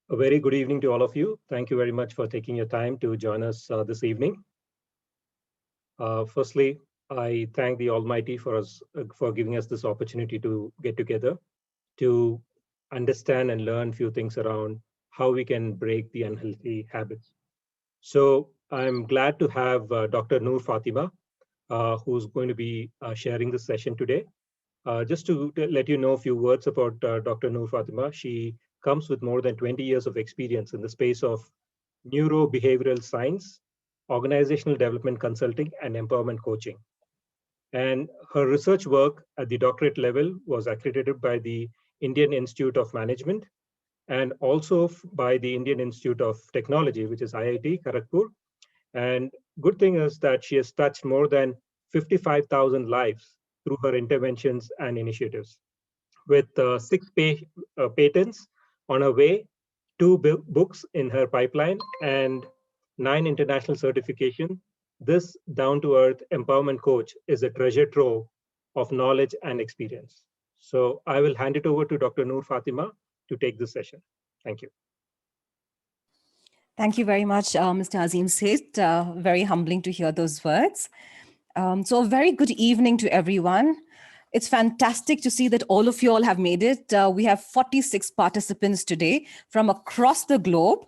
A very good evening to all of you. Thank you very much for taking your time to join us this evening. Firstly, I thank the Almighty for giving us this opportunity to get together to understand and learn few things around how we can break the unhealthy habits. So I'm glad to have Dr. Noor Fathima, who's going to be sharing this session today. Just to let you know a few words about Dr. Noor Fatima, she comes with more than 20 years of experience in the space of neurobehavioral science, organizational development consulting, and empowerment coaching. And her research work at the doctorate level was accredited by the Indian Institute of Management and also by the Indian Institute of Technology, which is IIT Kharagpur. And good thing is that she has touched more than 55,000 lives through her interventions and initiatives. With patents on her way, books in her pipeline, and 9 international certification, this down-to-earth empowerment coach is a treasure trove of knowledge and experience. So I will hand it over to Dr. Noor Fatima to take this session. Thank you. Thank you very much, Mr. Azim Seth. Very humbling to hear those words. So a very good evening to everyone. It's fantastic to see that all of you all have made it. We have 46 participants today from across the globe.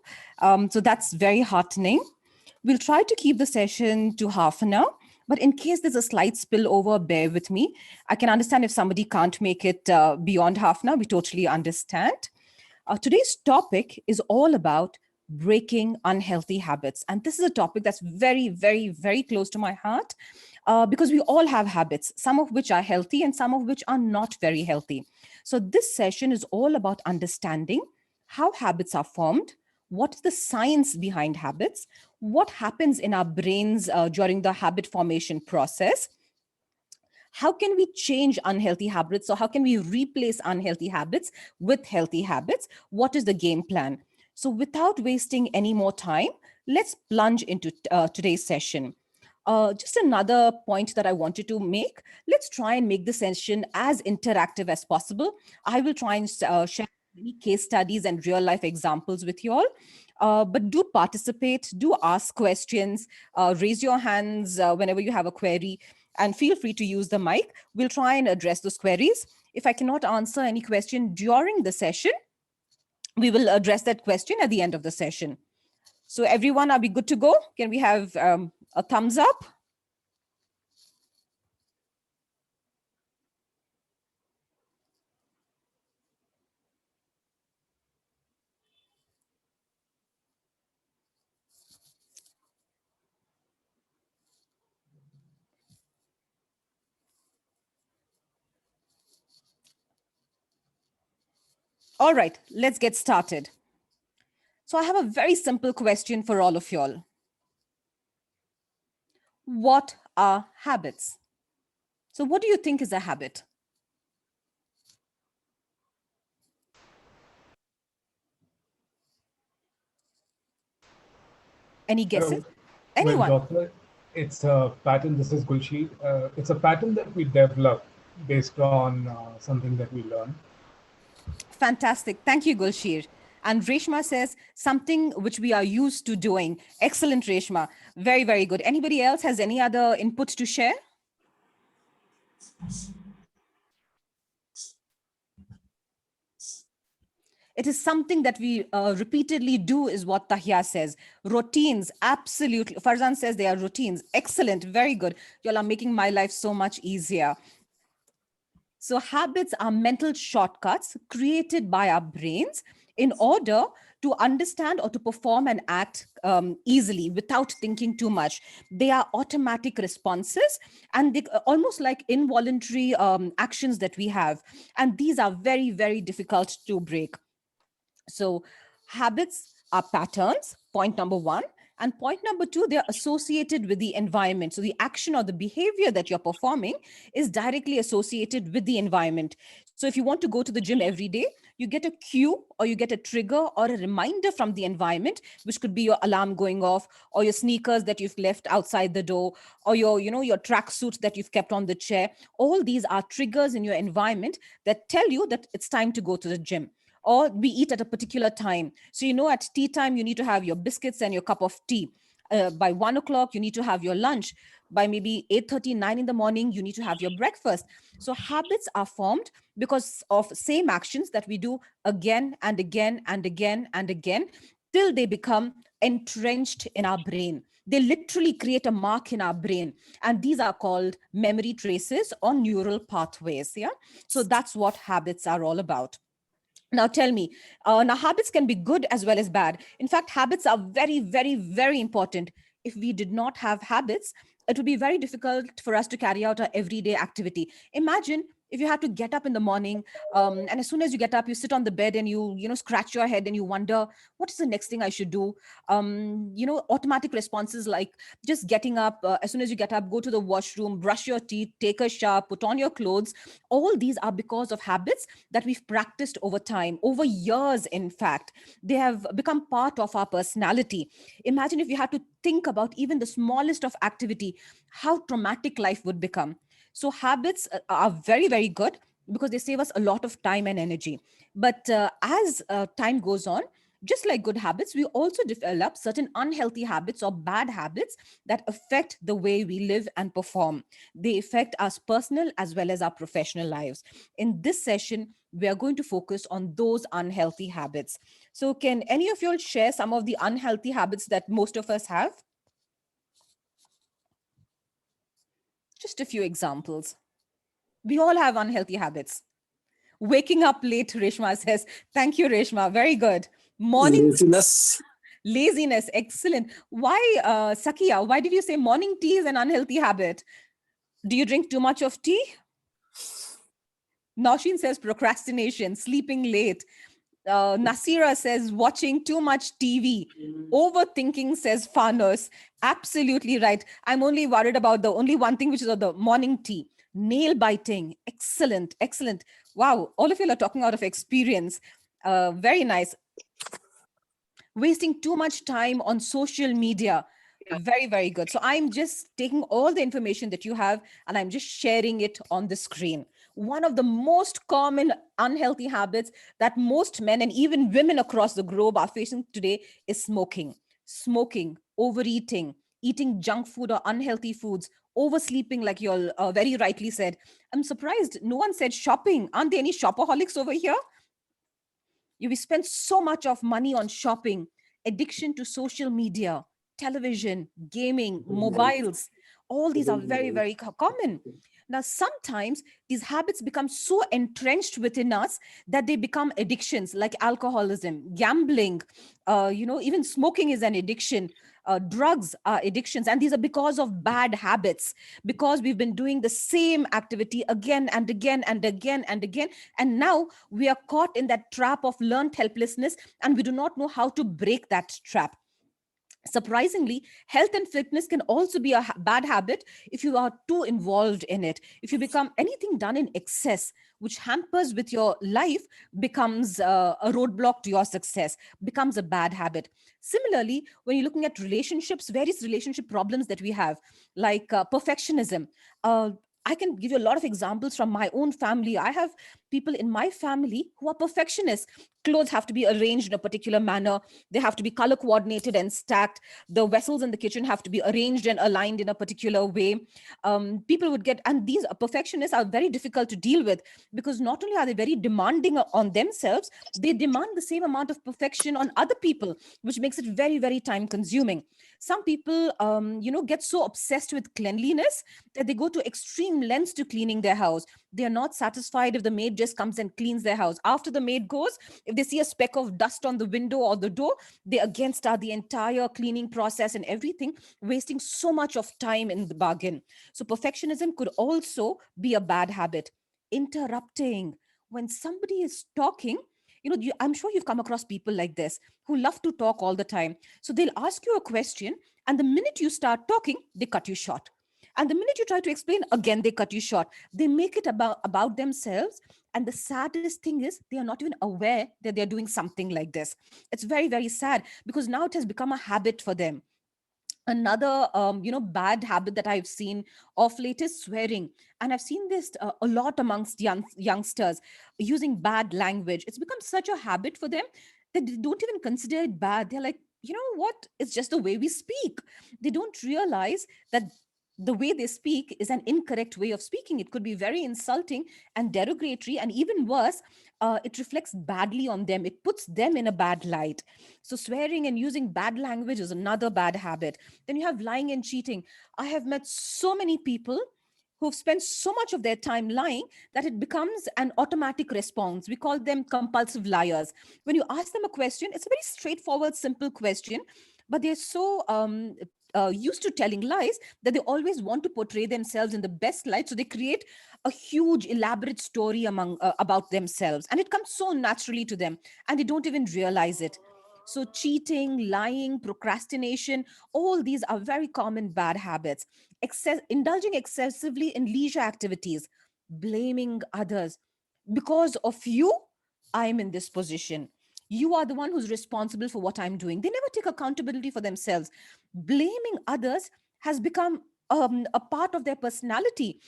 So that's very heartening. We'll try to keep the session to half an hour. But in case there's a slight spillover, bear with me. I can understand if somebody can't make it beyond half an hour. We totally understand. Today's topic is all about breaking unhealthy habits. And this is a topic that's very, very, very close to my heart because we all have habits, some of which are healthy and some of which are not very healthy. So this session is all about understanding how habits are formed, what's the science behind habits, what happens in our brains during the habit formation process, how can we change unhealthy habits? So how can we replace unhealthy habits with healthy habits? What is the game plan? So without wasting any more time, let's plunge into today's session. Just another point that I wanted to make. Let's try and make the session as interactive as possible. I will try and share many case studies and real life examples with you all. But do participate, do ask questions, raise your hands whenever you have a query, and feel free to use the mic. We'll try and address those queries. If I cannot answer any question during the session, we will address that question at the end of the session. So everyone, are we good to go? Can we have a thumbs up? All right, let's get started. So I have a very simple question for all of y'all. What are habits? So what do you think is a habit? Any guesses? Anyone? Well, doctor, it's a pattern. This is Gulshi. It's a pattern that we develop based on something that we learn. Fantastic. Thank you, Gulshir. And Reshma says something which we are used to doing. Excellent, Reshma. Very, very good. Anybody else has any other input to share? It is something that we repeatedly do is what Tahia says. Routines, absolutely. Farzan says they are routines. Excellent, very good. Y'all are making my life so much easier. So habits are mental shortcuts created by our brains in order to understand or to perform and act easily without thinking too much. They are automatic responses and they almost like involuntary actions that we have. And these are very, very difficult to break. So habits are patterns, point number one. And point number two, they're associated with the environment. So the action or the behavior that you're performing is directly associated with the environment. So if you want to go to the gym every day, you get a cue or you get a trigger or a reminder from the environment, which could be your alarm going off or your sneakers that you've left outside the door or your tracksuit that you've kept on the chair. All these are triggers in your environment that tell you that it's time to go to the gym. or we eat at a particular time. So, at tea time, you need to have your biscuits and your cup of tea. By 1 o'clock, you need to have your lunch. By maybe 8:30, 9 in the morning, you need to have your breakfast. So habits are formed because of same actions that we do again and again and again and again, till they become entrenched in our brain. They literally create a mark in our brain. And these are called memory traces or neural pathways. Yeah. So that's what habits are all about. Now, tell me, now habits can be good as well as bad. In fact, habits are very, very, very important. If we did not have habits, it would be very difficult for us to carry out our everyday activity. Imagine if you had to get up in the morning, and as soon as you get up, you sit on the bed and you scratch your head and you wonder, what is the next thing I should do? Automatic responses like just getting up, as soon as you get up, go to the washroom, brush your teeth, take a shower, put on your clothes. All these are because of habits that we've practiced over time, over years. In fact, they have become part of our personality. Imagine if you had to think about even the smallest of activity, how traumatic life would become. So habits are very, very good because they save us a lot of time and energy. But as time goes on, just like good habits, we also develop certain unhealthy habits or bad habits that affect the way we live and perform. They affect us personal as well as our professional lives. In this session, we are going to focus on those unhealthy habits. So, can any of you all share some of the unhealthy habits that most of us have? Just a few examples. We all have unhealthy habits. Waking up late, Reshma says. Thank you, Reshma. Very good. Morning Laziness. laziness. Excellent. Why, Sakia, why did you say morning tea is an unhealthy habit? Do you drink too much of tea? Nausheen says procrastination, sleeping late. Nasira says watching too much TV. Overthinking, says Farners. Absolutely right. I'm only worried about the only one thing, which is the morning tea. Nail biting. Excellent. Excellent. Wow. All of you are talking out of experience. Very nice. Wasting too much time on social media. Very, very good. So I'm just taking all the information that you have and I'm just sharing it on the screen. One of the most common unhealthy habits that most men and even women across the globe are facing today is smoking. Smoking, overeating, eating junk food or unhealthy foods, oversleeping, like you all very rightly said. I'm surprised no one said shopping. Aren't there any shopaholics over here? We spend so much of money on shopping, addiction to social media, television, gaming, mobiles. All these are very, very common. Now, sometimes these habits become so entrenched within us that they become addictions like alcoholism, gambling, even smoking is an addiction. Drugs are addictions, and these are because of bad habits, because we've been doing the same activity again and again and again and again. And now we are caught in that trap of learned helplessness, and we do not know how to break that trap. Surprisingly, health and fitness can also be a bad habit if you are too involved in it. If you become anything done in excess, which hampers with your life, becomes a roadblock to your success, becomes a bad habit. Similarly, when you're looking at relationships, various relationship problems that we have, like perfectionism. Uh, I can give you a lot of examples from my own family. I have people in my family who are perfectionists. Clothes have to be arranged in a particular manner. They have to be color coordinated and stacked. The vessels in the kitchen have to be arranged and aligned in a particular way. People would get, and these perfectionists are very difficult to deal with because not only are they very demanding on themselves, they demand the same amount of perfection on other people, which makes it very, very time consuming. Some people, get so obsessed with cleanliness that they go to extreme lengths to cleaning their house. They are not satisfied if the maid just comes and cleans their house. After the maid goes, if they see a speck of dust on the window or the door, they again start the entire cleaning process and everything, wasting so much of time in the bargain. So perfectionism could also be a bad habit. Interrupting. When somebody is talking, I'm sure you've come across people like this who love to talk all the time. So they'll ask you a question, and the minute you start talking, they cut you short. And the minute you try to explain, again, they cut you short. They make it about themselves. And the saddest thing is, they are not even aware that they're doing something like this. It's very, very sad because now it has become a habit for them. Another bad habit that I've seen of late is swearing, and I've seen this a lot amongst youngsters, using bad language. It's become such a habit for them that they don't even consider it bad. They're like, you know what, it's just the way we speak. They don't realize that the way they speak is an incorrect way of speaking. It could be very insulting and derogatory, and even worse, it reflects badly on them. It puts them in a bad light. So swearing and using bad language is another bad habit. Then you have lying and cheating. I have met so many people who've spent so much of their time lying that it becomes an automatic response. We call them compulsive liars. When you ask them a question, it's a very straightforward, simple question, but they're so used to telling lies that they always want to portray themselves in the best light. So they create a huge, elaborate story about themselves, and it comes so naturally to them, and they don't even realize it. So, cheating, lying, procrastination, all these are very common bad habits. Indulging excessively in leisure activities, blaming others. Because of you, I'm in this position. You are the one who's responsible for what I'm doing. They never take accountability for themselves. Blaming others has become a part of their personality.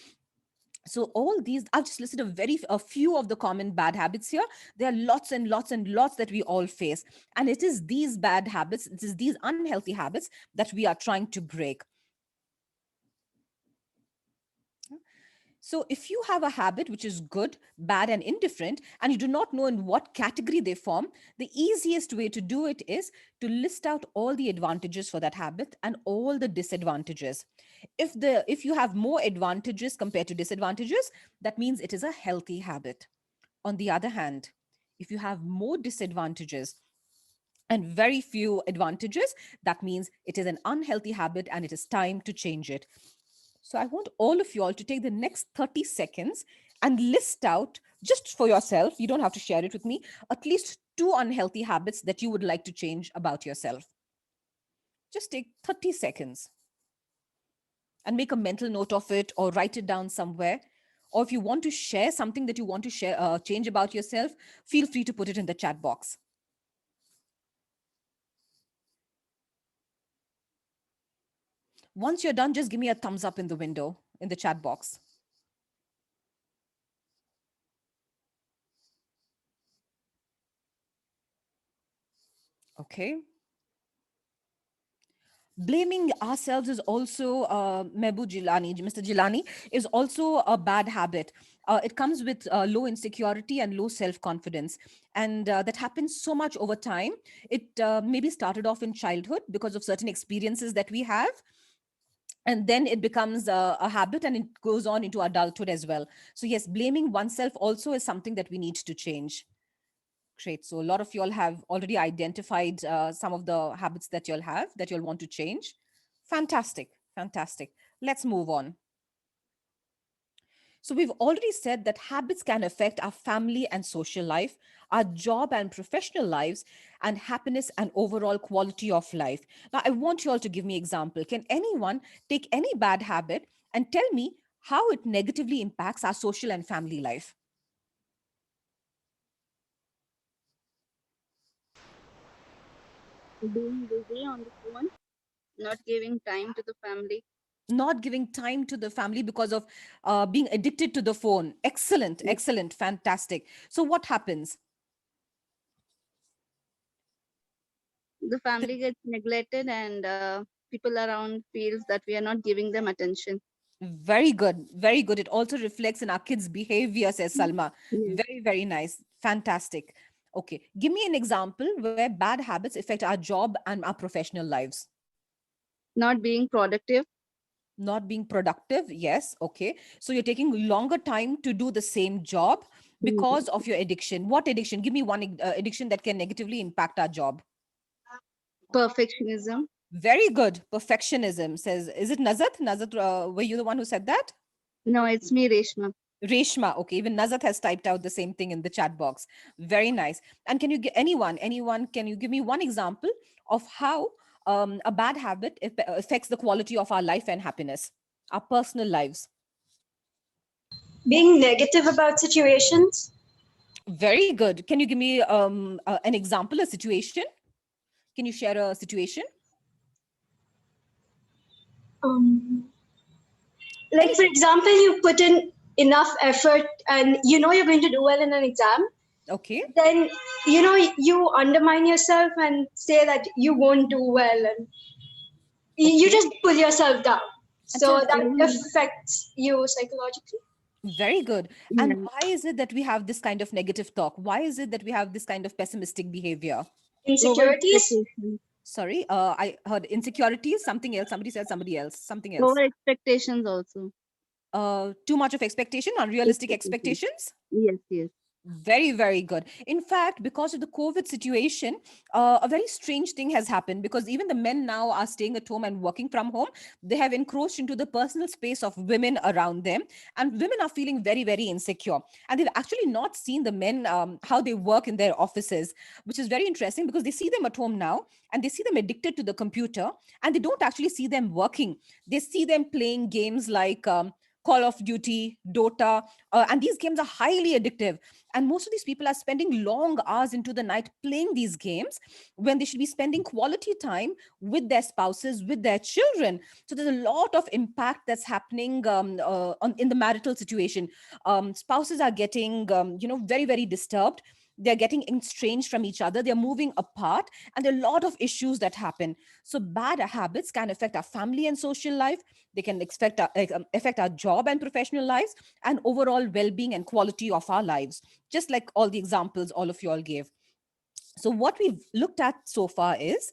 So all these, I've just listed a few of the common bad habits here. There are lots and lots and lots that we all face, and it is these bad habits, it is these unhealthy habits that we are trying to break. So if you have a habit which is good, bad, and indifferent, and you do not know in what category they form, the easiest way to do it is to list out all the advantages for that habit and all the disadvantages. If you have more advantages compared to disadvantages, that means it is a healthy habit. On the other hand, if you have more disadvantages and very few advantages, that means it is an unhealthy habit and it is time to change it. So I want all of you all to take the next 30 seconds and list out, just for yourself, you don't have to share it with me, at least two unhealthy habits that you would like to change about yourself. Just take 30 seconds and make a mental note of it or write it down somewhere. Or if you want to share something that you want to change about yourself, feel free to put it in the chat box. Once you're done, just give me a thumbs up in the window, in the chat box. Okay. Blaming ourselves is also, Mr. Jilani, is also a bad habit. It comes with low insecurity and low self-confidence. And that happens so much over time. It maybe started off in childhood because of certain experiences that we have. And then it becomes a habit and it goes on into adulthood as well. So yes, blaming oneself also is something that we need to change. Great. So a lot of y'all have already identified some of the habits that you'll have that you'll want to change. Fantastic. Fantastic. Let's move on. So we've already said that habits can affect our family and social life, our job and professional lives, and happiness and overall quality of life. Now, I want you all to give me example. Can anyone take any bad habit and tell me how it negatively impacts our social and family life? Being busy on the phone, not giving time to the family. Not giving time to the family because of being addicted to the phone. Excellent, excellent, fantastic. So what happens? The family gets neglected, and people around feels that we are not giving them attention. Very good, very good. It also reflects in our kids' behavior, says Salma. Yes. Very, very nice. Fantastic. Okay. Give me an example where bad habits affect our job and our professional lives. Not being productive. Not being productive. Yes. Okay. So you're taking longer time to do the same job because of your addiction. What addiction? Give me one addiction that can negatively impact our job. Perfectionism. Very good. Perfectionism, says, is it Nazat? Nazat, were you the one who said that? No, it's me, Reshma. Reshma. Okay, even Nazat has typed out the same thing in the chat box. Very nice. And can you get anyone, can you give me one example of how a bad habit affects the quality of our life and happiness, our personal lives? Being negative about situations. Very good. Can you give me an example, a situation? Can you share a situation? Um, like for example, you put in enough effort and you know you're going to do well in an exam, Okay. then you know you undermine yourself and say that you won't do well, and you Okay. just pull yourself down. And tell So that Mm, affects you psychologically. very good. And yeah. why is it that we have this kind of negative talk? Why is it that we have this kind of pessimistic behavior? Over Insecurities. expectations. Sorry, I heard insecurities, something else. Somebody said somebody else, something else. Over expectations also. Too much of expectation, unrealistic Expectations. expectations. Yes, yes. Very, very good. In fact, because of the COVID situation, a very strange thing has happened because even the men now are staying at home and working from home. They have encroached into the personal space of women around them, and women are feeling very, very insecure. And they've actually not seen the men, how they work in their offices, which is very interesting because they see them at home now and they see them addicted to the computer and they don't actually see them working. They see them playing games like Call of Duty, Dota, and these games are highly addictive, and most of these people are spending long hours into the night playing these games when they should be spending quality time with their spouses, with their children. So there's a lot of impact that's happening in the marital situation. Spouses are getting, very, very disturbed. They're getting estranged from each other. They're moving apart, and there are a lot of issues that happen. So bad habits can affect our family and social life. They can affect our job and professional lives, and overall well-being and quality of our lives, just like all the examples all of you all gave. So what we've looked at so far is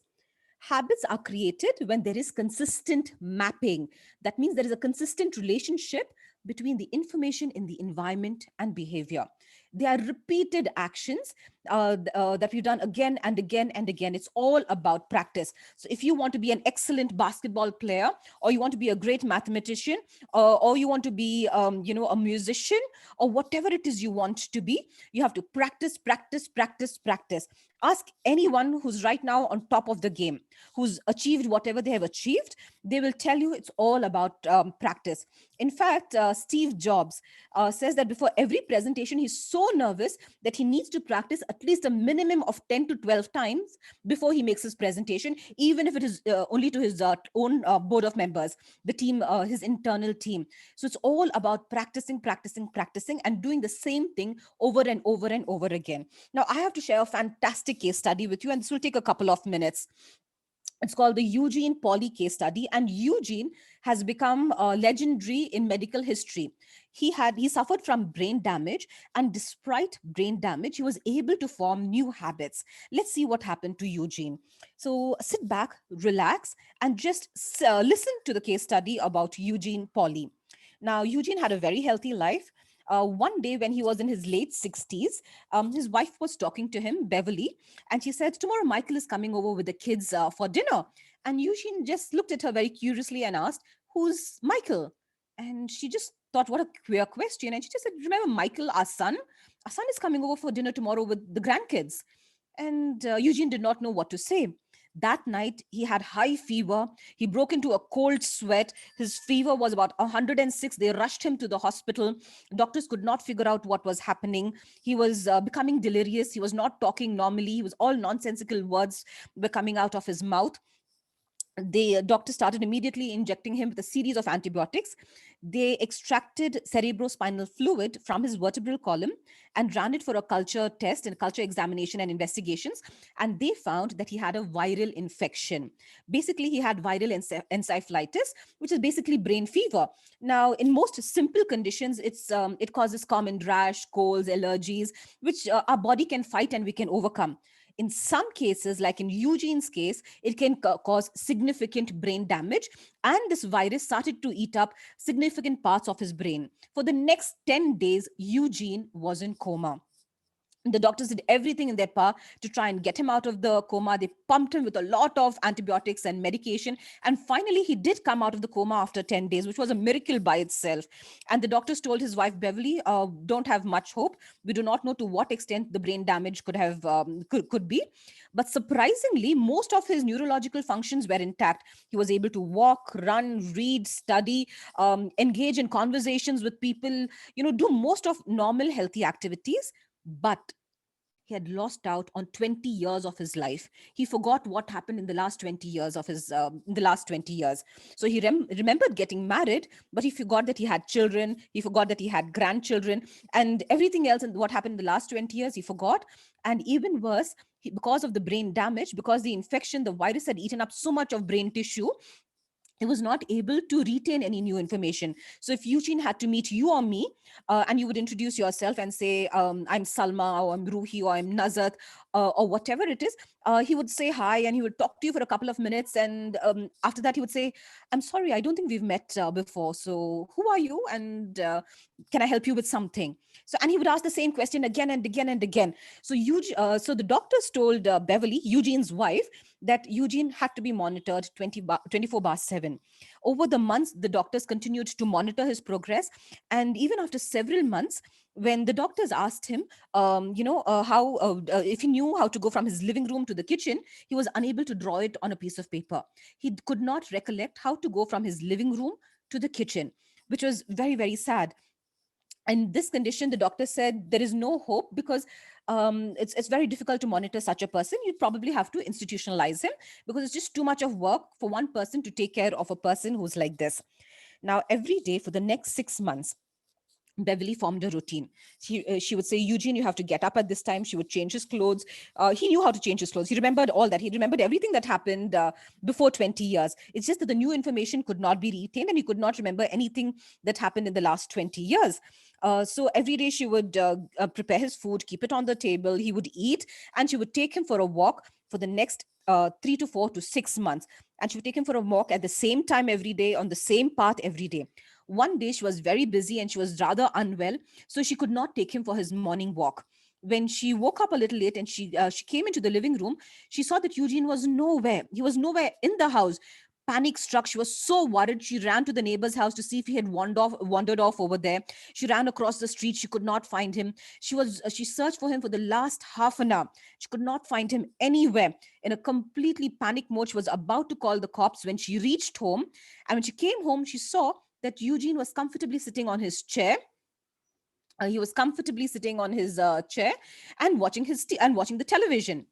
habits are created when there is consistent mapping. That means there is a consistent relationship between the information in the environment and behavior. They are repeated actions that we've done again and again and again. It's all about practice. So if you want to be an excellent basketball player, or you want to be a great mathematician, or you want to be, a musician, or whatever it is you want to be, you have to practice, practice, practice, practice. Ask anyone who's right now on top of the game, who's achieved whatever they have achieved. They will tell you it's all about practice. In fact, Steve Jobs says that before every presentation, he's so nervous that he needs to practice at least a minimum of 10 to 12 times before he makes his presentation, even if it is only to his own board of members, the team, his internal team. So it's all about practicing, practicing, practicing, and doing the same thing over and over and over again. Now, I have to share a fantastic case study with you, and this will take a couple of minutes. It's called the Eugene Pauly case study, and Eugene has become legendary in medical history. He suffered from brain damage, and despite brain damage, he was able to form new habits. Let's see what happened to Eugene. So sit back, relax, and just listen to the case study about Eugene Pauly. Now, Eugene had a very healthy life. One day, when he was in his late 60s, his wife was talking to him, Beverly, and she said, "Tomorrow, Michael is coming over with the kids for dinner." And Eugene just looked at her very curiously and asked, "Who's Michael?" And she just thought, what a queer question. And she just said, "Remember Michael, our son? Our son is coming over for dinner tomorrow with the grandkids." And Eugene did not know what to say. That night, he had high fever. He broke into a cold sweat. His fever was about 106. They rushed him to the hospital. Doctors could not figure out what was happening. He was becoming delirious. He was not talking normally. He was all nonsensical words were coming out of his mouth. The doctor started immediately injecting him with a series of antibiotics. They extracted cerebrospinal fluid from his vertebral column and ran it for a culture test and culture examination and investigations. And they found that he had a viral infection. Basically, he had viral encephalitis, which is basically brain fever. Now, in most simple conditions, it causes common rash, colds, allergies, which our body can fight and we can overcome. In some cases, like in Eugene's case, it can cause significant brain damage. And this virus started to eat up significant parts of his brain. For the next 10 days, Eugene was in coma. The doctors did everything in their power to try and get him out of the coma. They pumped him with a lot of antibiotics and medication. And finally, he did come out of the coma after 10 days, which was a miracle by itself. And the doctors told his wife, Beverly, don't have much hope. We do not know to what extent the brain damage could be. But surprisingly, most of his neurological functions were intact. He was able to walk, run, read, study, engage in conversations with people, do most of normal healthy activities. But he had lost out on 20 years of his life. He forgot what happened in the last 20 years of his in the last 20 years. So he remembered getting married, but he forgot that he had children. He forgot that he had grandchildren, and everything else and what happened in the last 20 years he forgot. And even worse, because of the brain damage, because the infection, the virus had eaten up so much of brain tissue, he was not able to retain any new information. So if Eugene had to meet you or me, and you would introduce yourself and say, I'm Salma, or I'm Ruhi, or I'm Nazat, or whatever it is, he would say hi and he would talk to you for a couple of minutes. And after that, he would say, I'm sorry, I don't think we've met before. So who are you? And can I help you with something? So, and he would ask the same question again and again and again. So, so the doctors told Beverly, Eugene's wife, that Eugene had to be monitored 24/7. Over the months, the doctors continued to monitor his progress. And even after several months, when the doctors asked him, if he knew how to go from his living room to the kitchen, he was unable to draw it on a piece of paper. He could not recollect how to go from his living room to the kitchen, which was very, very sad. In this condition, the doctor said there is no hope, because it's very difficult to monitor such a person. You probably have to institutionalize him, because it's just too much of work for one person to take care of a person who's like this. Now, every day for the next 6 months, Beverly formed a routine. She would say, Eugene, you have to get up at this time. She would change his clothes. He knew how to change his clothes. He remembered all that. He remembered everything that happened before 20 years. It's just that the new information could not be retained, and he could not remember anything that happened in the last 20 years. So every day she would prepare his food, keep it on the table. He would eat, and she would take him for a walk for the next 3 to 4 to 6 months. And she would take him for a walk at the same time every day, on the same path every day. One day she was very busy and she was rather unwell, so she could not take him for his morning walk. When she woke up a little late and she came into the living room, she saw that Eugene was nowhere. He was nowhere in the house. Panic struck. She was so worried. She ran to the neighbor's house to see if he had wandered off over there. She ran across the street. She could not find him. She searched for him for the last half an hour. She could not find him anywhere. In a completely panic mode, she was about to call the cops when she reached home. And when she came home, she saw that Eugene was comfortably sitting on his chair. He was comfortably sitting on his chair and watching watching the television.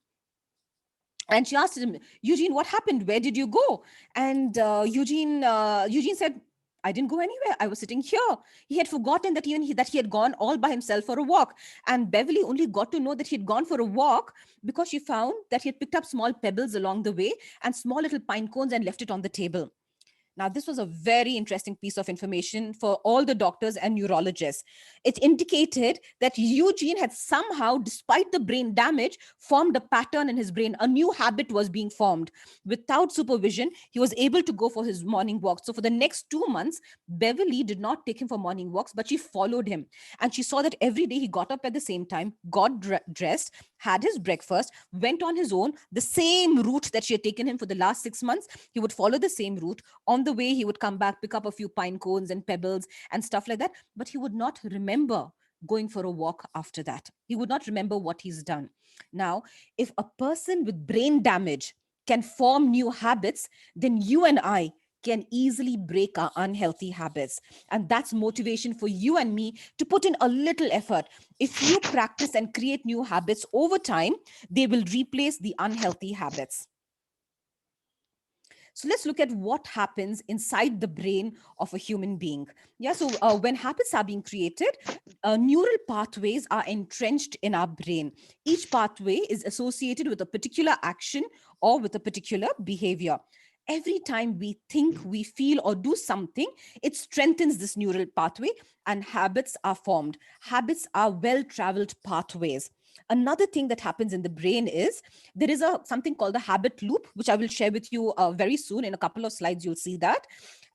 And she asked him, Eugene, what happened? Where did you go? And Eugene said, I didn't go anywhere. I was sitting here. He had forgotten that that he had gone all by himself for a walk. And Beverly only got to know that he had gone for a walk because she found that he had picked up small pebbles along the way and small little pine cones and left it on the table. Now, this was a very interesting piece of information for all the doctors and neurologists. It indicated that Eugene had somehow, despite the brain damage, formed a pattern in his brain. A new habit was being formed. Without supervision, he was able to go for his morning walk. So for the next 2 months, Beverly did not take him for morning walks, but she followed him. And she saw that every day he got up at the same time, got dressed, had his breakfast, went on his own, the same route that she had taken him for the last 6 months. He would follow the same route. On the way, he would come back, pick up a few pine cones and pebbles and stuff like that, but he would not remember going for a walk after that. He would not remember what he's done. Now, if a person with brain damage can form new habits, then you and I can easily break our unhealthy habits. And that's motivation for you and me to put in a little effort. If you practice and create new habits over time, they will replace the unhealthy habits. So let's look at what happens inside the brain of a human being. Yeah, so when habits are being created, neural pathways are entrenched in our brain. Each pathway is associated with a particular action or with a particular behavior. Every time we think, we feel, or do something, it strengthens this neural pathway and habits are formed. Habits are well-traveled pathways. Another thing that happens in the brain is there is something called the habit loop, which I will share with you very soon. In a couple of slides, you'll see that.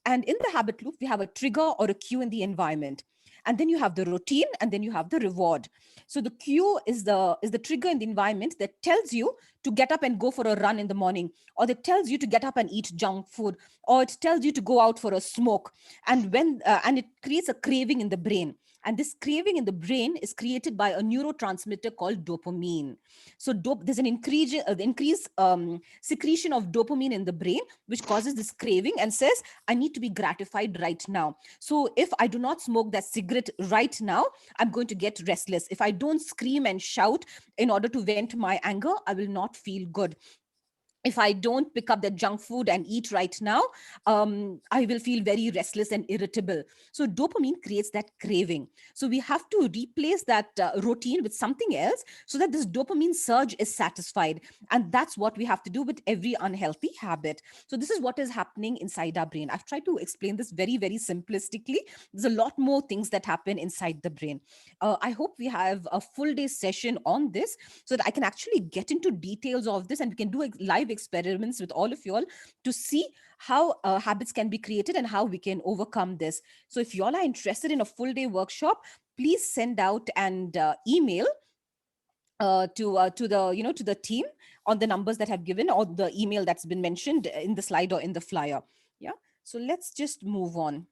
And in the habit loop, we have a trigger or a cue in the environment. And then you have the routine, and then you have the reward. So the cue is the trigger in the environment that tells you to get up and go for a run in the morning, or that tells you to get up and eat junk food, or it tells you to go out for a smoke. And it creates a craving in the brain. And this craving in the brain is created by a neurotransmitter called dopamine. So there's an increased secretion of dopamine in the brain, which causes this craving and says, I need to be gratified right now. So if I do not smoke that cigarette right now, I'm going to get restless. If I don't scream and shout in order to vent my anger, I will not feel good. If I don't pick up the junk food and eat right now, I will feel very restless and irritable. So dopamine creates that craving. So we have to replace that routine with something else so that this dopamine surge is satisfied. And that's what we have to do with every unhealthy habit. So this is what is happening inside our brain. I've tried to explain this very, very simplistically. There's a lot more things that happen inside the brain. I hope we have a full day session on this so that I can actually get into details of this and we can do live experiments with all of you all to see how habits can be created and how we can overcome this. So if you all are interested in a full day workshop, please send out an email to the team on the numbers that have given or the email that's been mentioned in the slide or in the flyer. Yeah. So let's just move on.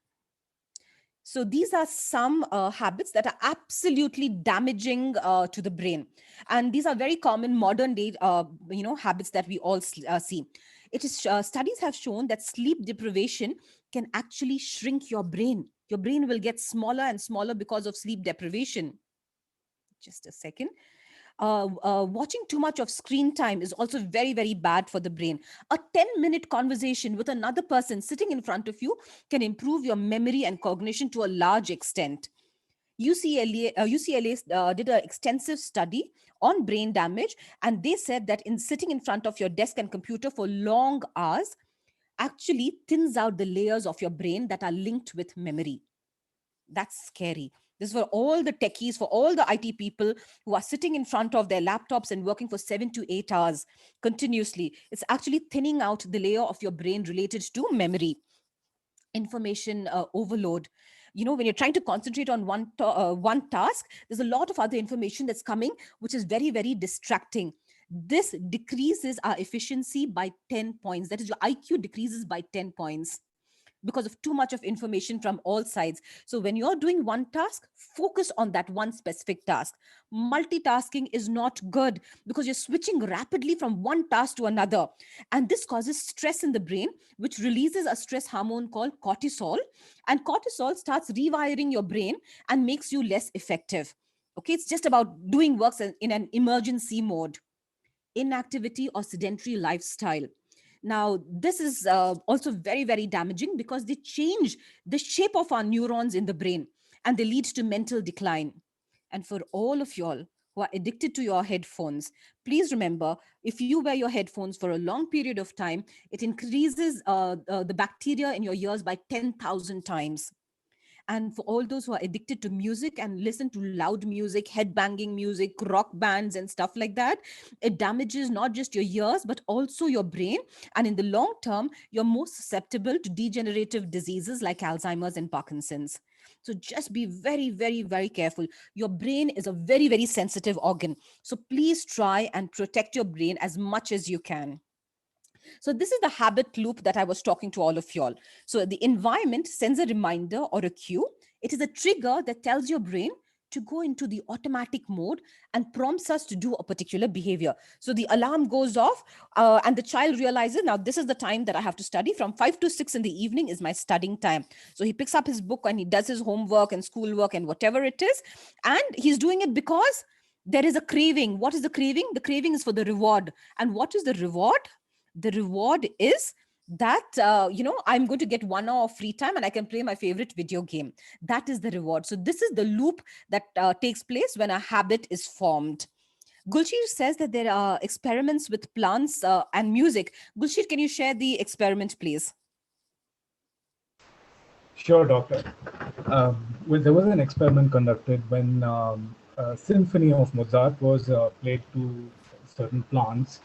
So these are some habits that are absolutely damaging to the brain. And these are very common modern day, habits that we all see. It is studies have shown that sleep deprivation can actually shrink your brain. Your brain will get smaller and smaller because of sleep deprivation. Just a second. Watching too much of screen time is also very, very bad for the brain. A 10-minute conversation with another person sitting in front of you can improve your memory and cognition to a large extent. UCLA did an extensive study on brain damage, and they said that in sitting in front of your desk and computer for long hours actually thins out the layers of your brain that are linked with memory. That's scary. This is for all the techies, for all the IT people who are sitting in front of their laptops and working for 7 to 8 hours continuously. It's actually thinning out the layer of your brain related to memory. Information overload. When you're trying to concentrate on one task, there's a lot of other information that's coming, which is very, very distracting. This decreases our efficiency by 10 points. That is, your IQ decreases by 10 points because of too much of information from all sides. So when you're doing one task, focus on that one specific task. Multitasking is not good because you're switching rapidly from one task to another. And this causes stress in the brain, which releases a stress hormone called cortisol. And cortisol starts rewiring your brain and makes you less effective. Okay, it's just about doing works in an emergency mode. Inactivity or sedentary lifestyle. Now, this is also very, very damaging because they change the shape of our neurons in the brain and they lead to mental decline. And for all of y'all who are addicted to your headphones, please remember, if you wear your headphones for a long period of time, it increases the bacteria in your ears by 10,000 times. And for all those who are addicted to music and listen to loud music, headbanging music, rock bands and stuff like that, it damages not just your ears, but also your brain. And in the long term, you're more susceptible to degenerative diseases like Alzheimer's and Parkinson's. So just be very, very, very careful. Your brain is a very, very sensitive organ. So please try and protect your brain as much as you can. So this is the habit loop that I was talking to all of y'all. So the environment sends a reminder or a cue. It is a trigger that tells your brain to go into the automatic mode and prompts us to do a particular behavior. So the alarm goes off and the child realizes, now this is the time that I have to study. From 5 to 6 in the evening is my studying time. So he picks up his book and he does his homework and schoolwork and whatever it is. And he's doing it because there is a craving. What is the craving? The craving is for the reward. And what is the reward? The reward is that, I'm going to get 1 hour of free time and I can play my favorite video game. That is the reward. So this is the loop that takes place when a habit is formed. Gulsheer says that there are experiments with plants and music. Gulsheer, can you share the experiment, please? Sure, doctor. Well, there was an experiment conducted when a symphony of Mozart was played to certain plants,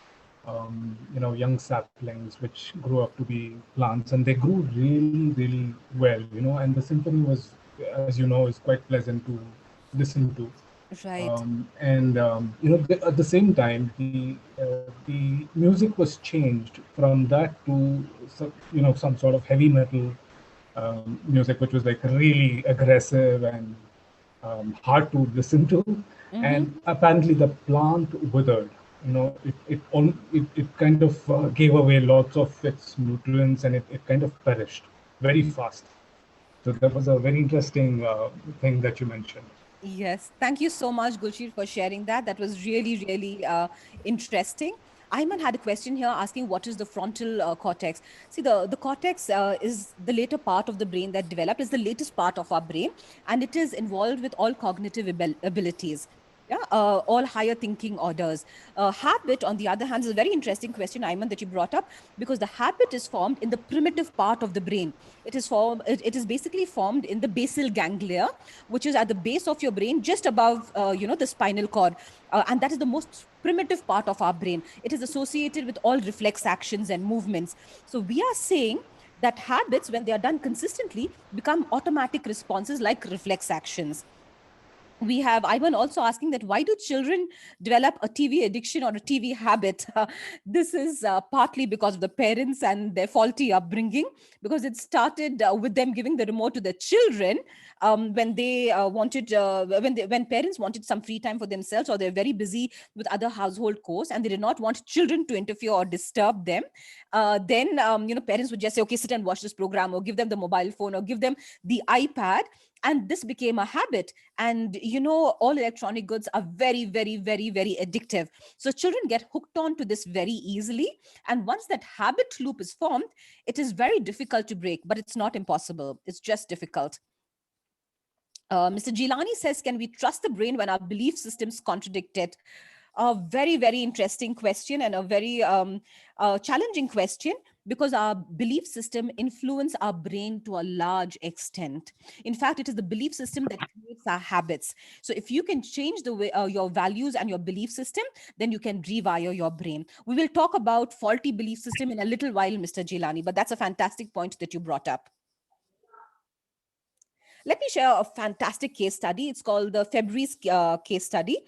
young saplings, which grew up to be plants, and they grew really, really well, and the symphony was, as you know, is quite pleasant to listen to. Right. At the same time, the music was changed from that to, some sort of heavy metal music, which was like really aggressive and hard to listen to, and apparently the plant withered. It kind of gave away lots of its nutrients, and it kind of perished very fast. So that was a very interesting thing that you mentioned. Yes, thank you so much, Gulsheet, for sharing that. That was really, really interesting. Ayman had a question here asking what is the frontal cortex. See, the cortex is the later part of the brain that developed, is the latest part of our brain, and it is involved with all cognitive abilities. Yeah, all higher thinking orders. Habit, on the other hand, is a very interesting question, Ayman, that you brought up, because the habit is formed in the primitive part of the brain. It is basically formed in the basal ganglia, which is at the base of your brain, just above, the spinal cord. And that is the most primitive part of our brain. It is associated with all reflex actions and movements. So we are saying that habits, when they are done consistently, become automatic responses like reflex actions. We have Ivan also asking that why do children develop a TV addiction or a TV habit? This is partly because of the parents and their faulty upbringing, because it started with them giving the remote to the children when they when parents wanted some free time for themselves, or they're very busy with other household chores and they did not want children to interfere or disturb them. Then parents would just say, okay, sit and watch this program, or give them the mobile phone, or give them the iPad, and this became a habit. And all electronic goods are very, very, very, very addictive, so children get hooked on to this very easily. And once that habit loop is formed, it is very difficult to break, but it's not impossible, it's just difficult. Mr. Gilani says, can we trust the brain when our belief systems contradict it? A very, very interesting question, and a very challenging question, because our belief system influence our brain to a large extent. In fact, it is the belief system that creates our habits. So if you can change the way your values and your belief system, then you can rewire your brain. We will talk about faulty belief system in a little while, Mr. Gilani, but that's a fantastic point that you brought up. Let me share a fantastic case study. It's called the February's case study.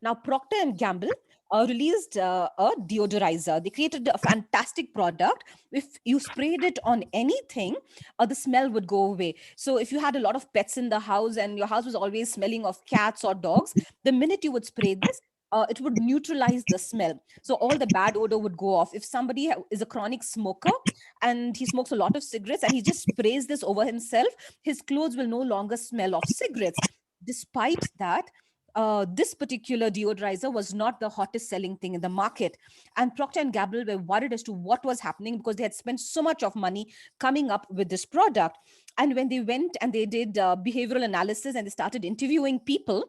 Now, Procter and Gamble released a deodorizer. They created a fantastic product. If you sprayed it on anything, the smell would go away. So if you had a lot of pets in the house and your house was always smelling of cats or dogs, the minute you would spray this, it would neutralize the smell. So all the bad odor would go off. If somebody is a chronic smoker and he smokes a lot of cigarettes and he just sprays this over himself, his clothes will no longer smell of cigarettes. Despite that, this particular deodorizer was not the hottest selling thing in the market. And Procter and Gamble were worried as to what was happening, because they had spent so much of money coming up with this product. And when they went and they did behavioral analysis and they started interviewing people,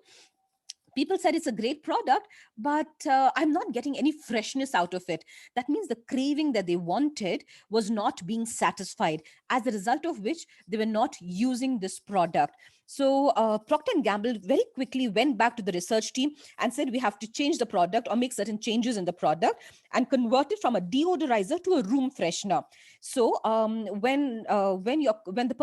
people said it's a great product, but I'm not getting any freshness out of it. That means the craving that they wanted was not being satisfied, as a result of which they were not using this product. So Procter and Gamble very quickly went back to the research team and said, we have to change the product or make certain changes in the product, and convert it from a deodorizer to a room freshener. So when the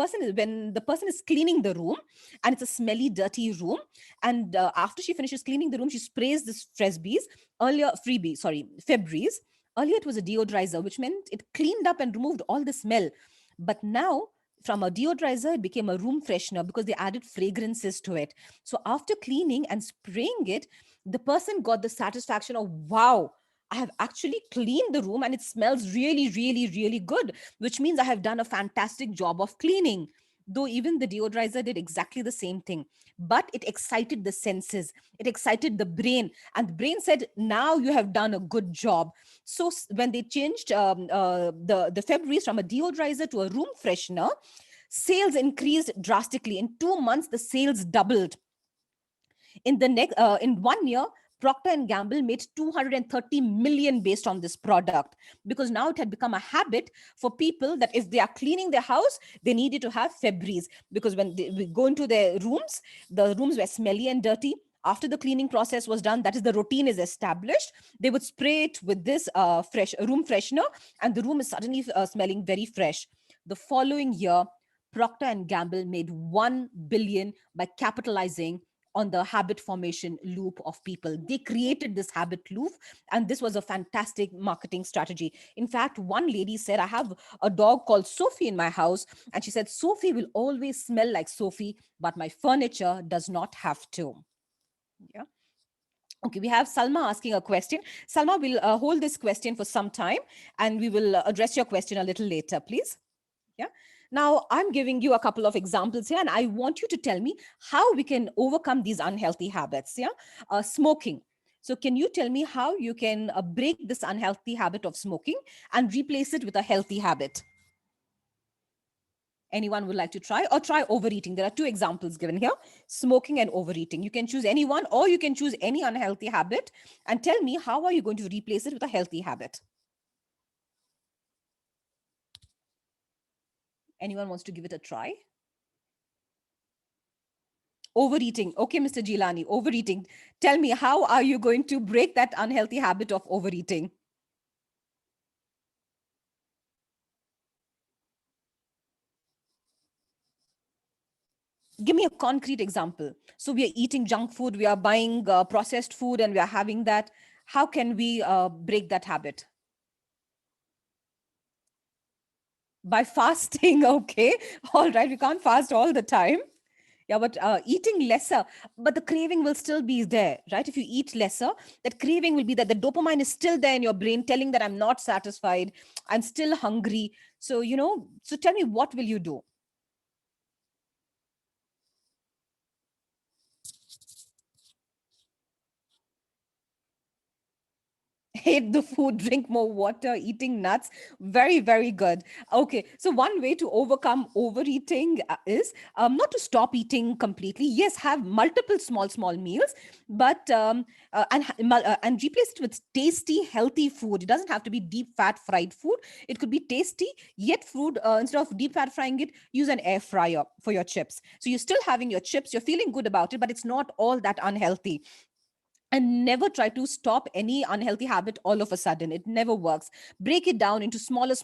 person is cleaning the room and it's a smelly, dirty room, and after she finishes cleaning the room, she sprays this Febreze. Earlier, it was a deodorizer, which meant it cleaned up and removed all the smell. But now, from a deodorizer, it became a room freshener because they added fragrances to it. So after cleaning and spraying it, the person got the satisfaction of, wow, I have actually cleaned the room and it smells really, really, really good, which means I have done a fantastic job of cleaning. Though even the deodorizer did exactly the same thing, but it excited the senses, it excited the brain, and the brain said, now you have done a good job. So when they changed the Febreze from a deodorizer to a room freshener, sales increased drastically. In 2 months, the sales doubled. In 1 year, Procter and Gamble made 230 million based on this product, because now it had become a habit for people that if they are cleaning their house, they needed to have Febreze, because when they go into their rooms, the rooms were smelly and dirty. After the cleaning process was done, that is, the routine is established, they would spray it with this fresh room freshener, and the room is suddenly smelling very fresh. The following year, Procter and Gamble made 1 billion by capitalizing on the habit formation loop of people. They created this habit loop, and this was a fantastic marketing strategy. In fact, one lady said, I have a dog called Sophie in my house, and she said, Sophie will always smell like Sophie, but my furniture does not have to. Yeah. Okay, we have Salma asking a question. Salma, we'll hold this question for some time, and we will address your question a little later, please. Yeah. Now, I'm giving you a couple of examples here, and I want you to tell me how we can overcome these unhealthy habits. Yeah. Smoking. So, can you tell me how you can break this unhealthy habit of smoking and replace it with a healthy habit? Anyone would like to try, or try overeating? There are two examples given here, smoking and overeating. You can choose any one, or you can choose any unhealthy habit and tell me how are you going to replace it with a healthy habit. Anyone wants to give it a try? Overeating. Okay, Mr. Gilani, overeating. Tell me, how are you going to break that unhealthy habit of overeating? Give me a concrete example. So we are eating junk food, we are buying processed food, and we are having that. How can we break that habit? By fasting. Okay. All right. We can't fast all the time. Yeah, but eating lesser, but the craving will still be there, right? If you eat lesser, that craving will be there. The dopamine is still there in your brain telling that I'm not satisfied, I'm still hungry. So, so tell me, what will you do? Hate the food, drink more water, eating nuts. Very, very good. Okay, so one way to overcome overeating is not to stop eating completely. Yes, have multiple small meals, but and replace it with tasty, healthy food. It doesn't have to be deep fat fried food. It could be tasty yet food. Instead of deep fat frying it, use an air fryer for your chips. So you're still having your chips. You're feeling good about it, but it's not all that unhealthy. And never try to stop any unhealthy habit all of a sudden. It never works. Break it down into smaller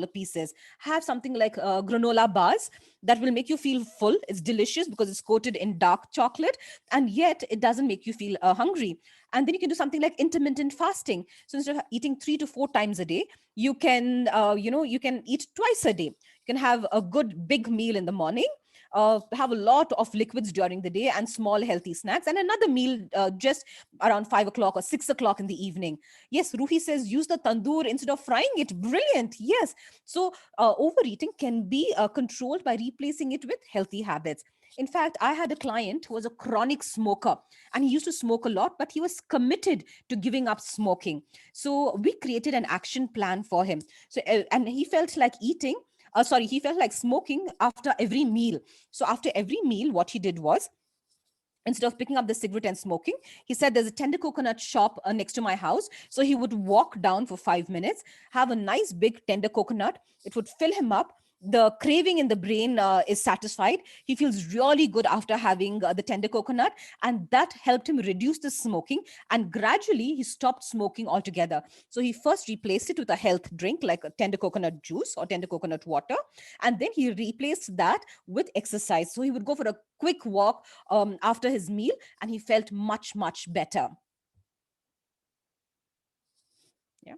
pieces. Have something like granola bars that will make you feel full. It's delicious because it's coated in dark chocolate, and yet it doesn't make you feel hungry. And then you can do something like intermittent fasting. So instead of eating 3 to 4 times a day, you can you can eat twice a day. You can have a good big meal in the morning, have a lot of liquids during the day, and small healthy snacks, and another meal just around 5 o'clock or 6 o'clock in the evening. Yes, Ruhi says use the tandoor instead of frying it. Brilliant. Yes. So overeating can be controlled by replacing it with healthy habits. In fact, I had a client who was a chronic smoker, and he used to smoke a lot, but he was committed to giving up smoking. So we created an action plan for him. So, and he felt like he felt like smoking after every meal. So after every meal, what he did was, instead of picking up the cigarette and smoking, he said, there's a tender coconut shop next to my house. So he would walk down for 5 minutes, have a nice big tender coconut. It would fill him up. The craving in the brain is satisfied. He feels really good after having the tender coconut. And that helped him reduce the smoking. And gradually, he stopped smoking altogether. So he first replaced it with a health drink like a tender coconut juice or tender coconut water. And then he replaced that with exercise. So he would go for a quick walk after his meal, and he felt much better. Yeah.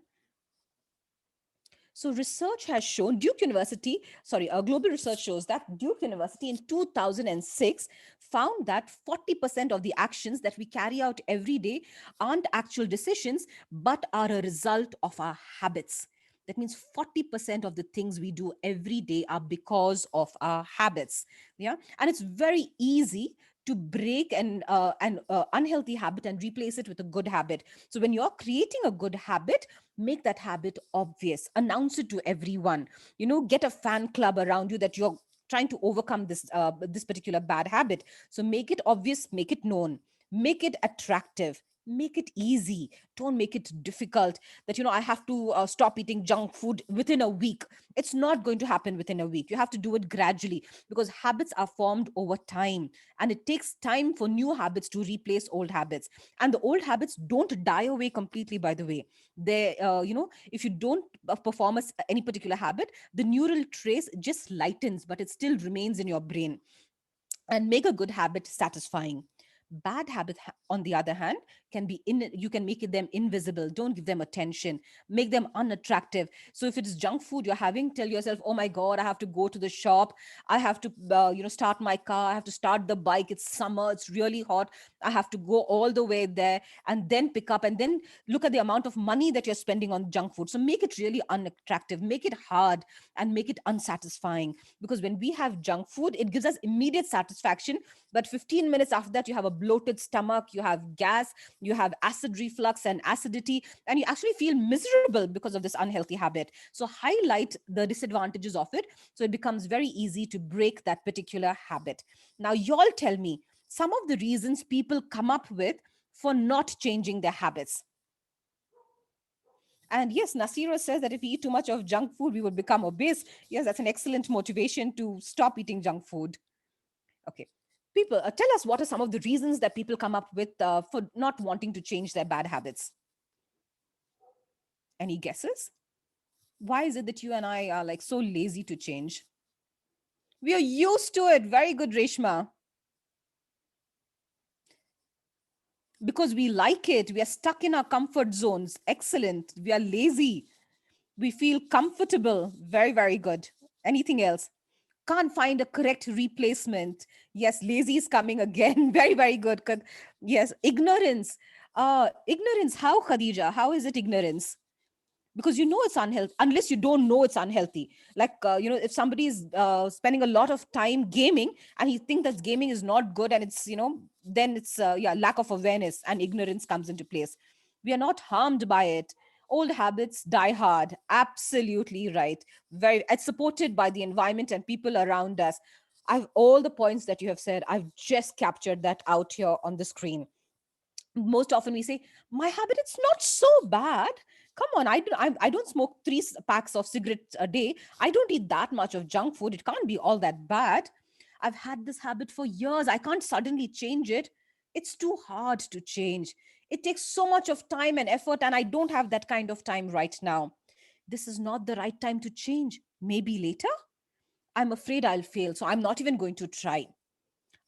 So research has shown, global research shows that Duke University in 2006 found that 40% of the actions that we carry out every day aren't actual decisions, but are a result of our habits. That means 40% of the things we do every day are because of our habits. Yeah. And it's very easy to break an unhealthy habit and replace it with a good habit. So when you're creating a good habit, make that habit obvious, announce it to everyone, get a fan club around you that you're trying to overcome this particular bad habit. So make it obvious, make it known, make it attractive, make it easy. Don't make it difficult that I have to stop eating junk food within a week. It's not going to happen within a week. You have to do it gradually, because habits are formed over time, and it takes time for new habits to replace old habits. And the old habits don't die away completely, by the way. They if you don't perform any particular habit, the neural trace just lightens, but it still remains in your brain. And make a good habit satisfying. Bad habits, on the other hand, can be you can make them invisible. Don't give them attention. Make them unattractive. So if it is junk food you're having, tell yourself, "Oh my God, I have to go to the shop. I have to, start my car. I have to start the bike. It's summer. It's really hot. I have to go all the way there and then pick up and then look at the amount of money that you're spending on junk food." So make it really unattractive. Make it hard and make it unsatisfying. Because when we have junk food, it gives us immediate satisfaction, but 15 minutes after that, you have a bloated stomach, you have gas, you have acid reflux and acidity, and you actually feel miserable because of this unhealthy habit. So highlight the disadvantages of it so it becomes very easy to break that particular habit. Now, y'all tell me some of the reasons people come up with for not changing their habits. And yes, Nasira says that if we eat too much of junk food, we would become obese. Yes, that's an excellent motivation to stop eating junk food. Okay. People, tell us what are some of the reasons that people come up with for not wanting to change their bad habits. Any guesses? Why is it that you and I are like so lazy to change? We are used to it. Very good, Reshma. Because we like it. We are stuck in our comfort zones. Excellent. We are lazy. We feel comfortable. Very, very good. Anything else? Can't find a correct replacement. Yes, lazy is coming again. Very, very good. Yes, ignorance. Ignorance. How, Khadija? How is it ignorance? Because you know it's unhealthy unless you don't know it's unhealthy. Like if somebody is spending a lot of time gaming and he thinks that gaming is not good, and it's then it's lack of awareness and ignorance comes into place. We are not harmed by it. Old habits die hard. Absolutely right. Very, it's supported by the environment and people around us. I've all the points that you have said, I've just captured that out here on the screen. Most often we say, my habit, it's not so bad. Come on, I don't smoke packs of cigarettes a day. I don't eat that much of junk food. It can't be all that bad. I've had this habit for years. I can't suddenly change it. It's too hard to change. It takes so much of time and effort, and I don't have that kind of time right now. This is not the right time to change. Maybe later. I'm afraid I'll fail, so I'm not even going to try.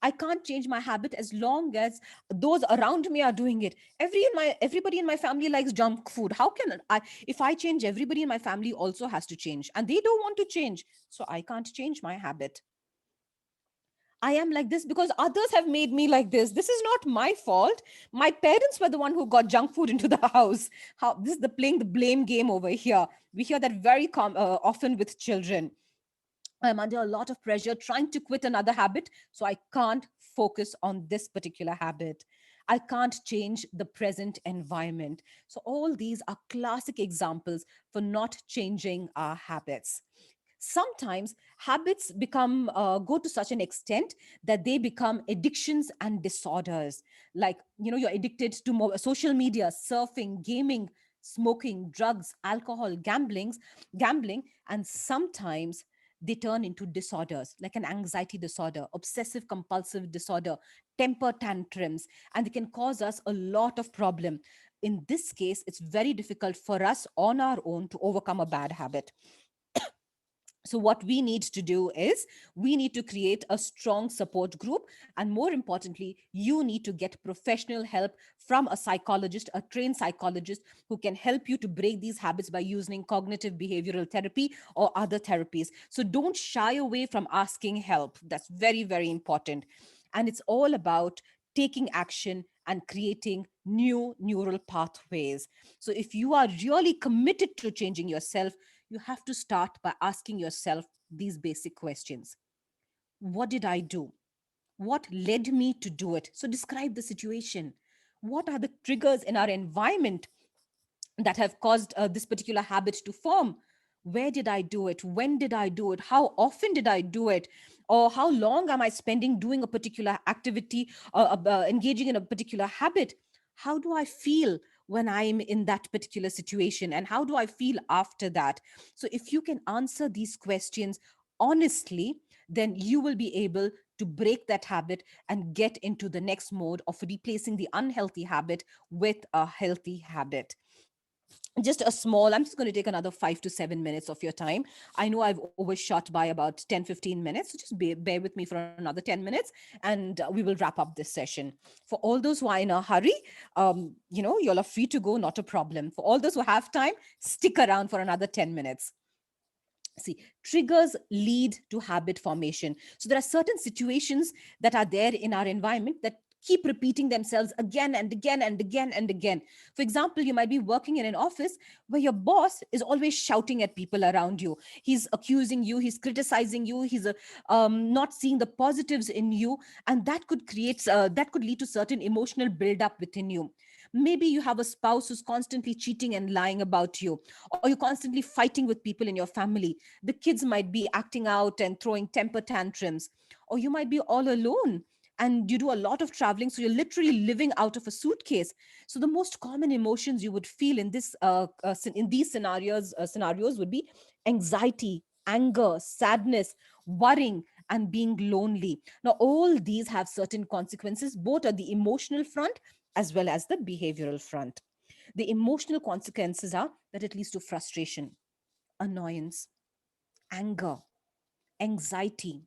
I can't change my habit as long as those around me are doing it. Everybody in my family likes junk food. How can I, if I change, everybody in my family also has to change, and they don't want to change. So I can't change my habit. I am like this because others have made me like this. This is not my fault. My parents were the one who got junk food into the house. How this is the playing the blame game over here. We hear that very often with children. I'm under a lot of pressure trying to quit another habit, so I can't focus on this particular habit. I can't change the present environment. So, all these are classic examples for not changing our habits. Sometimes habits become go to such an extent that they become addictions and disorders. Like, you're addicted to social media, surfing, gaming, smoking, drugs, alcohol, gambling, and sometimes they turn into disorders like an anxiety disorder, obsessive compulsive disorder, temper tantrums, and they can cause us a lot of problem. In this case, it's very difficult for us on our own to overcome a bad habit. So what we need to do is we need to create a strong support group, and more importantly, you need to get professional help from a psychologist, a trained psychologist who can help you to break these habits by using cognitive behavioral therapy or other therapies. So don't shy away from asking help. That's very, very important. And it's all about taking action and creating new neural pathways. So if you are really committed to changing yourself, you have to start by asking yourself these basic questions. What did I do? What led me to do it? So describe the situation. What are the triggers in our environment that have caused this particular habit to form? Where did I do it? When did I do it? How often did I do it? Or how long am I spending doing a particular activity, engaging in a particular habit? How do I feel when I'm in that particular situation? And how do I feel after that? So, if you can answer these questions honestly, then you will be able to break that habit and get into the next mode of replacing the unhealthy habit with a healthy habit. just a small, I'm just going to take another 5 to 7 minutes of your time. I know I've overshot by about 10, 15 minutes. So just bear with me for another 10 minutes and we will wrap up this session. For all those who are in a hurry, you all are free to go, not a problem. For all those who have time, stick around for another 10 minutes. See, triggers lead to habit formation. So there are certain situations that are there in our environment that keep repeating themselves again and again and again and again. For example, you might be working in an office where your boss is always shouting at people around you. He's accusing you, he's criticizing you, he's not seeing the positives in you, and that could lead to certain emotional buildup within you. Maybe you have a spouse who's constantly cheating and lying about you, or you're constantly fighting with people in your family. The kids might be acting out and throwing temper tantrums, or you might be all alone and you do a lot of traveling, so you're literally living out of a suitcase. So the most common emotions you would feel in these scenarios would be anxiety, anger, sadness, worrying, and being lonely. Now all these have certain consequences, both at the emotional front as well as the behavioral front. The emotional consequences are that it leads to frustration, annoyance, anger, anxiety,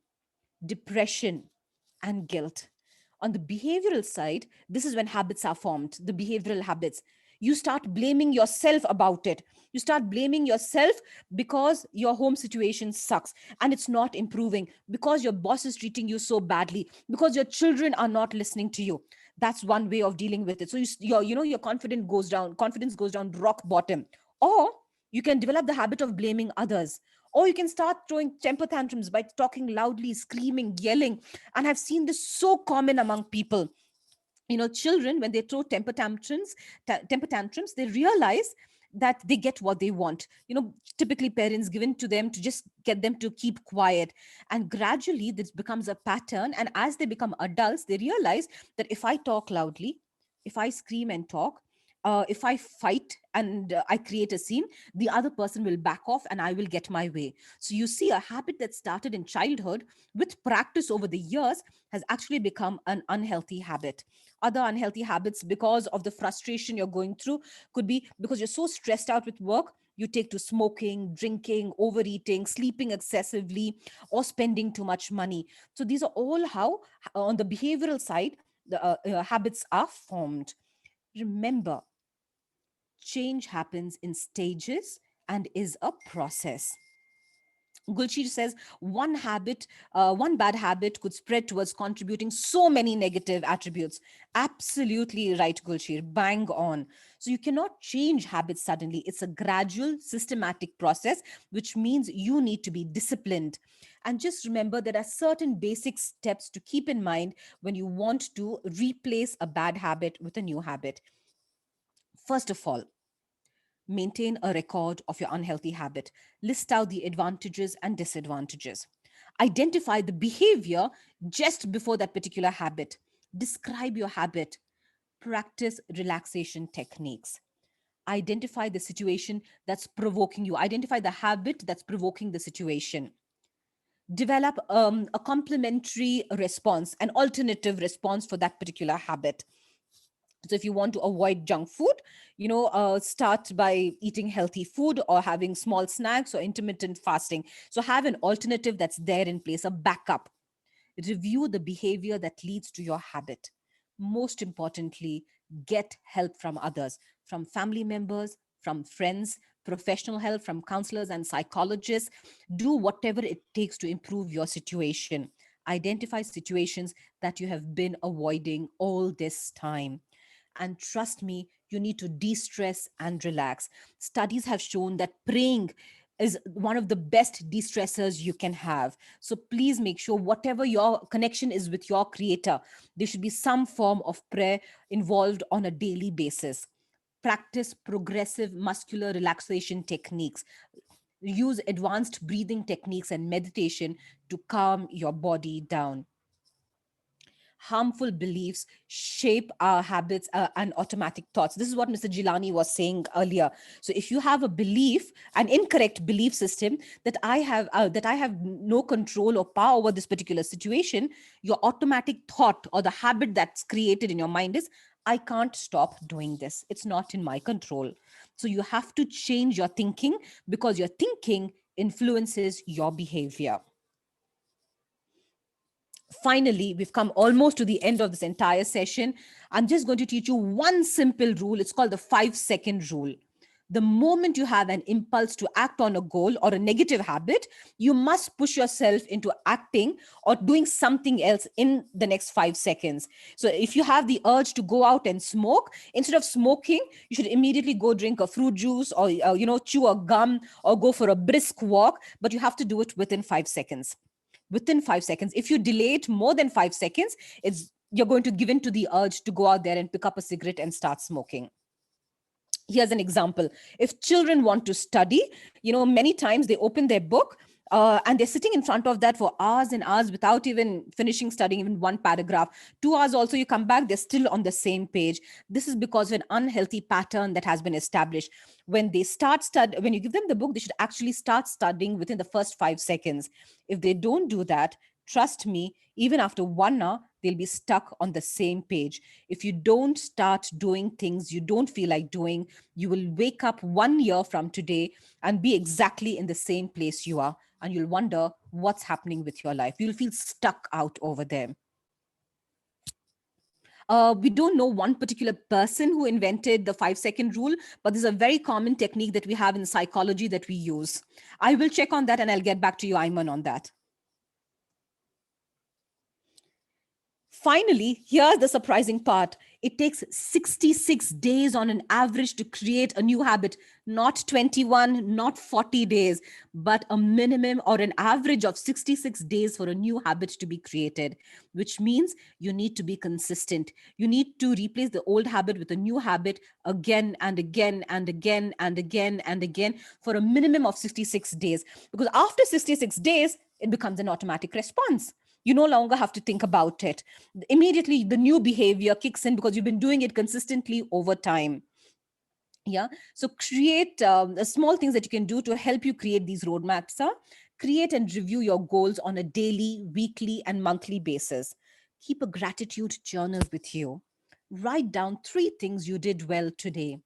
depression, and guilt. On the behavioral side, this is when habits are formed, the behavioral habits. You start blaming yourself about it. You start blaming yourself because your home situation sucks and it's not improving, because your boss is treating you so badly, because your children are not listening to you. That's one way of dealing with it. So your confidence goes down rock bottom. Or you can develop the habit of blaming others, or you can start throwing temper tantrums by talking loudly, screaming, yelling. And I've seen this so common among people. Children, when they throw temper tantrums, they realize that they get what they want. Typically parents given to them to just get them to keep quiet, and gradually this becomes a pattern. And as they become adults, they realize that if I talk loudly, if I scream and talk, if I fight and I create a scene, the other person will back off and I will get my way. So you see, a habit that started in childhood with practice over the years has actually become an unhealthy habit. Other unhealthy habits, because of the frustration you're going through, could be because you're so stressed out with work, you take to smoking, drinking, overeating, sleeping excessively, or spending too much money. So these are all how, on the behavioral side, the habits are formed. Remember, change happens in stages and is a process. Gulshi says one bad habit could spread towards contributing so many negative attributes. Absolutely right, Gulshi. Bang on. So you cannot change habits suddenly. It's a gradual, systematic process, which means you need to be disciplined. And just remember, there are certain basic steps to keep in mind when you want to replace a bad habit with a new habit. First of all, maintain a record of your unhealthy habit. List out the advantages and disadvantages. Identify the behavior just before that particular habit. Describe your habit. Practice relaxation techniques. Identify the situation that's provoking you. Identify the habit that's provoking the situation. Develop a complementary response, an alternative response for that particular habit. So if you want to avoid junk food, start by eating healthy food or having small snacks or intermittent fasting. So have an alternative that's there in place, a backup. Review the behavior that leads to your habit. Most importantly, get help from others, from family members, from friends, professional help from counselors and psychologists. Do whatever it takes to improve your situation. Identify situations that you have been avoiding all this time. And trust me, you need to de stress and relax. Studies have shown that praying is one of the best de stressors you can have. So please make sure, whatever your connection is with your creator, there should be some form of prayer involved on a daily basis. Practice progressive muscular relaxation techniques. Use advanced breathing techniques and meditation to calm your body down. Harmful beliefs shape our habits and automatic thoughts. This is what Mr. Gilani was saying earlier. So if you have a belief, an incorrect belief system, that I have no control or power over this particular situation, your automatic thought or the habit that's created in your mind is, I can't stop doing this. It's not in my control. So you have to change your thinking, because your thinking influences your behavior. Finally, we've come almost to the end of this entire session. I'm just going to teach you one simple rule. It's called the 5-second rule. The moment you have an impulse to act on a goal or a negative habit, you must push yourself into acting or doing something else in the next 5 seconds. So if you have the urge to go out and smoke, instead of smoking, you should immediately go drink a fruit juice, or chew a gum, or go for a brisk walk, but you have to do it within 5 seconds. Within 5 seconds. If you delay it more than 5 seconds, you're going to give in to the urge to go out there and pick up a cigarette and start smoking. Here's an example. If children want to study, many times they open their book and they're sitting in front of that for hours and hours without even finishing studying even one paragraph. 2 hours also, you come back, they're still on the same page. This is because of an unhealthy pattern that has been established. When you give them the book, they should actually start studying within the first 5 seconds. If they don't do that, trust me, even after 1 hour, they'll be stuck on the same page. If you don't start doing things you don't feel like doing, you will wake up 1 year from today and be exactly in the same place you are. And you'll wonder what's happening with your life. You'll feel stuck out over there. We don't know one particular person who invented the 5-second rule, but there's a very common technique that we have in psychology that we use. I will check on that and I'll get back to you, Ayman, on that. Finally, here's the surprising part. It takes 66 days on an average to create a new habit, not 21, not 40 days, but a minimum or an average of 66 days for a new habit to be created, which means you need to be consistent. You need to replace the old habit with a new habit again and again and again and again and again for a minimum of 66 days. Because after 66 days, it becomes an automatic response. You no longer have to think about it. Immediately, the new behavior kicks in because you've been doing it consistently over time. Yeah. So create small things that you can do to help you create these roadmaps. Create and review your goals on a daily, weekly, and monthly basis. Keep a gratitude journal with you. Write down 3 things you did well today.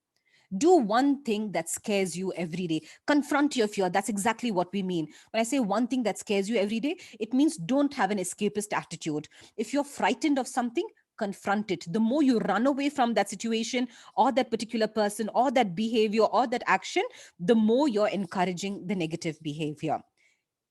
Do one thing that scares you every day. Confront your fear. That's exactly what we mean. When I say one thing that scares you every day, it means don't have an escapist attitude. If you're frightened of something, confront it. The more you run away from that situation or that particular person or that behavior or that action, the more you're encouraging the negative behavior.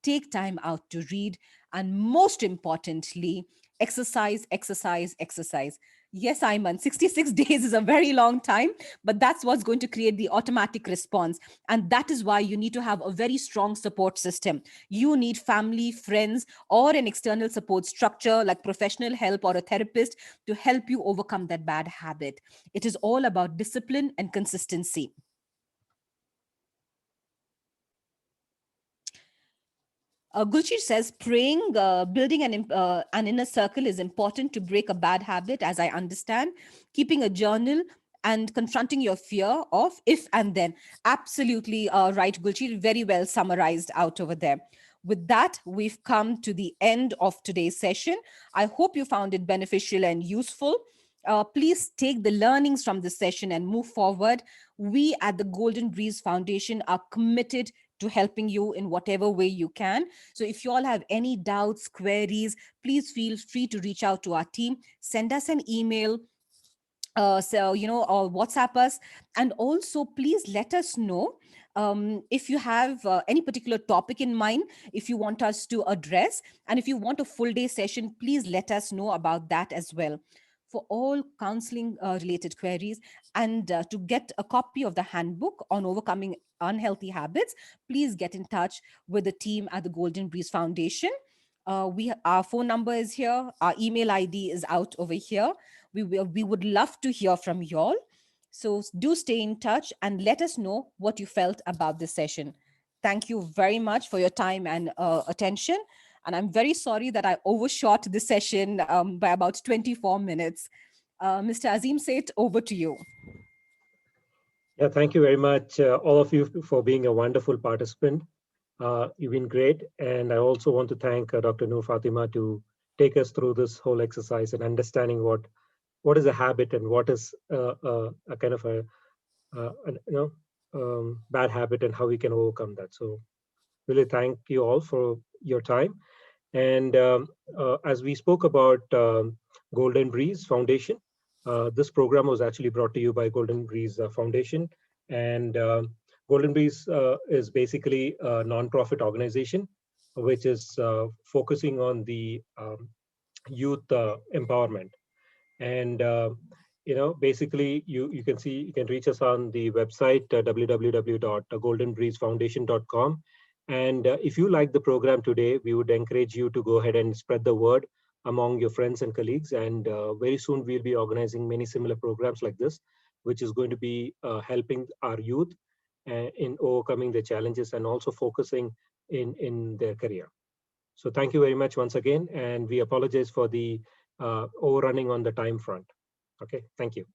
Take time out to read, and most importantly, exercise, exercise, exercise. Yes, Ayman, 66 days is a very long time, but that's what's going to create the automatic response. And that is why you need to have a very strong support system. You need family, friends, or an external support structure like professional help or a therapist to help you overcome that bad habit. It is all about discipline and consistency. Gulchi says, building an inner circle is important to break a bad habit, as I understand. Keeping a journal and confronting your fear of if and then. Absolutely right, Gulchi. Very well summarized out over there. With that, we've come to the end of today's session. I hope you found it beneficial and useful. Please take the learnings from this session and move forward. We at the Golden Breeze Foundation are committed to helping you in whatever way you can. So if you all have any doubts, queries, please feel free to reach out to our team. Send us an email, or WhatsApp us. And also, please let us know if you have any particular topic in mind, if you want us to address. And if you want a full day session, please let us know about that as well. For all counseling related queries and to get a copy of the handbook on overcoming unhealthy habits, please get in touch with the team at the Golden Breeze Foundation. Our phone number is here. Our email ID is out over here. We would love to hear from you all. So do stay in touch and let us know what you felt about this session. Thank you very much for your time and attention. And I'm very sorry that I overshot this session by about 24 minutes. Mr. Azim Seth, over to you. Yeah, thank you very much, all of you, for being a wonderful participant. You've been great. And I also want to thank Dr. Noor Fathima to take us through this whole exercise and understanding what what is a habit and what is a kind of bad habit, and how we can overcome that. So really thank you all for your time. And as we spoke about Golden Breeze Foundation, this program was actually brought to you by Golden Breeze Foundation. And Golden Breeze is basically a non-profit organization which is focusing on the youth empowerment. And basically you can see, you can reach us on the website www.goldenbreezefoundation.com. And if you like the program today, we would encourage you to go ahead and spread the word among your friends and colleagues. And very soon we'll be organizing many similar programs like this, which is going to be helping our youth in overcoming the challenges and also focusing in their career. So thank you very much once again, and we apologize for the overrunning on the time front. Okay, thank you.